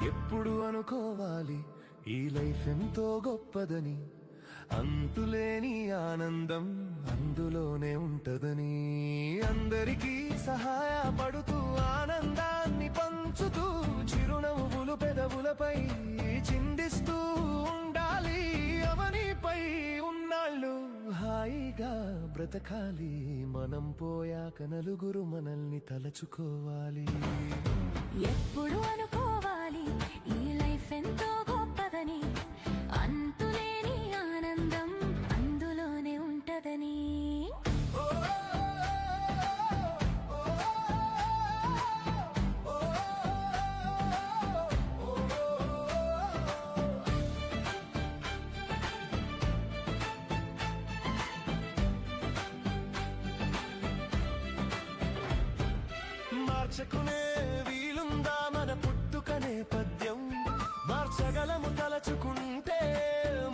ఎప్పుడు అనుకోవాలి ఈ లైఫ్ ఎంతో గొప్పదని, అంతులేని ఆనందం అందులోనే ఉంటదని. అందరికీ సహాయపడుతూ ఆనందాన్ని పంచుతూ చిరునవ్వులు పెదవులపై చిందిస్తూ ఉండాలి. అవనిపై ఉన్నాళ్ళు హాయిగా బ్రతకాలి. మనం పోయాక నలుగురు మనల్ని తలచుకోవాలి. ఎప్పుడు అనుకోవాలి ఈ లైఫ్ ఎంతో గొప్పదని, అంతులేని ఆనందం అందులోనే ఉంటదని. మార్చకునే వీలుందా మన పుట్టుక నేపథ్యం? మార్చగలము తలచుకుంటే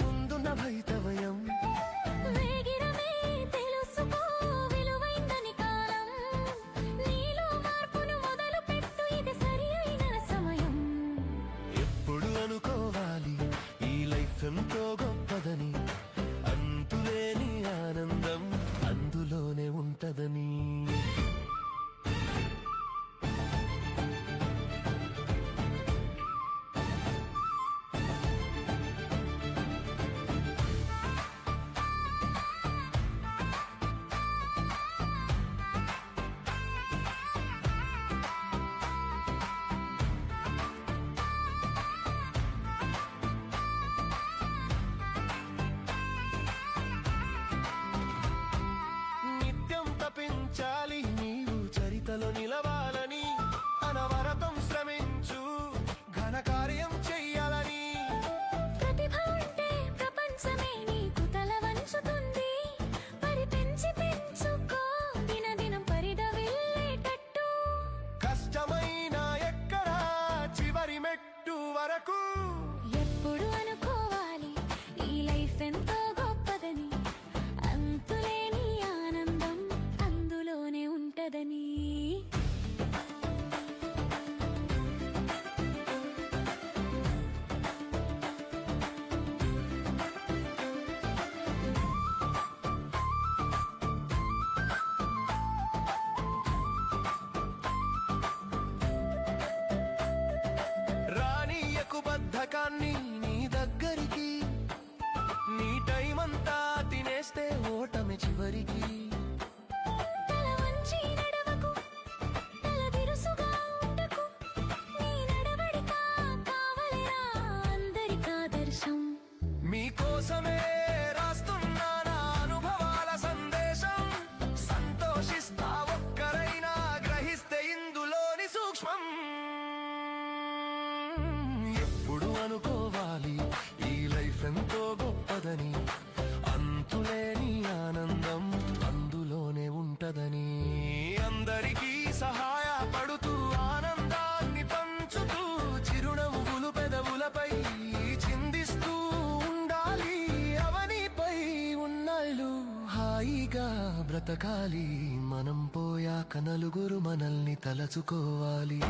ముందున్న భైతవయం. వేగిరమే తెలుసుకో విలువైందని కాలం, నీలో మార్పును మొదలు పెట్టు, ఇది సరి అయిన సమయం. ఎప్పుడు అనుకోవాలి ఈ లైఫ్ ఎంతో గొప్పదని, అంతులేని ఆనందం అందులోనే ఉంటదని. నీవు చరితలో నిలవాలని, అనవరతం శ్రమించు ఘనకార్యం చెయ్యాలని. ప్రతిభ ఉంటే ప్రపంచమే నీకు తల వంచుతుంది. పరిపెంచి పెంచుకో దినదినం పరిడవిల్లేటట్టు. కష్టమైన ఎక్కడా చివరి మెట్టు వరకు. ఎప్పుడు అనుకోవాలి ఈ లైఫ్ ఎంతో గొప్పదని, అంతులేని ఆనందం అందులోనే ఉంటదని. రానీయకు బద్ధకాన్ని నీ దగ్గరికి, నీ టైం అంతా తినేస్తే ఓటమి చివరికి. తల వంచి నడవకు, తల బిరుసుగా ఉండకు, నీ నడవడిక కావలిరా అందరికి ఆదర్శం. మీకోసమే రాస్తున్నా నా అనుభవాల సందేశం. సంతోషిస్తా ఒక్కరైనా గ్రహిస్తే ఇందులోని సూక్ష్మం. ఎప్పుడు అనుకోవాలి ఈ లైఫ్ ఎంతో గొప్పదని, అంతులేని ఆనందం అందులోనే ఉంటదని. అందరికీ సహాయపడుతూ ఆనందాన్ని పంచుతూ చిరునవ్వులు పెదవులపై చిందిస్తూ ఉండాలి. అవనిపై ఉన్నాళ్ళు హాయిగా బ్రతకాలి. మనం పోయాక నలుగురు మనల్ని తలచుకోవాలి.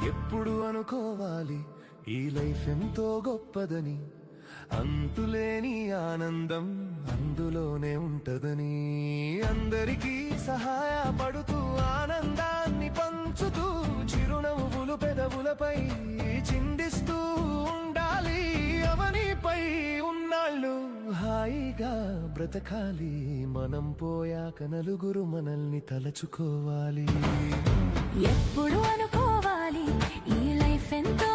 ఎప్పుడు అనుకోవాలి ఈ లైఫ్ ఎంతో గొప్పదని, అంతులేని ఆనందం అందులోనే ఉంటదని. అందరికీ సహాయపడుతూ ఆనందాన్ని పంచుతూ చిరునవ్వులు పెదవులపై చిందిస్తూ ఉండాలి. అవనిపై ఉన్నాళ్ళు హాయిగా బ్రతకాలి. మనం పోయాక నలుగురు మనల్ని తలచుకోవాలి. ఎప్పుడు అనుకోవాలి ఈ లైఫ్ ఎంతో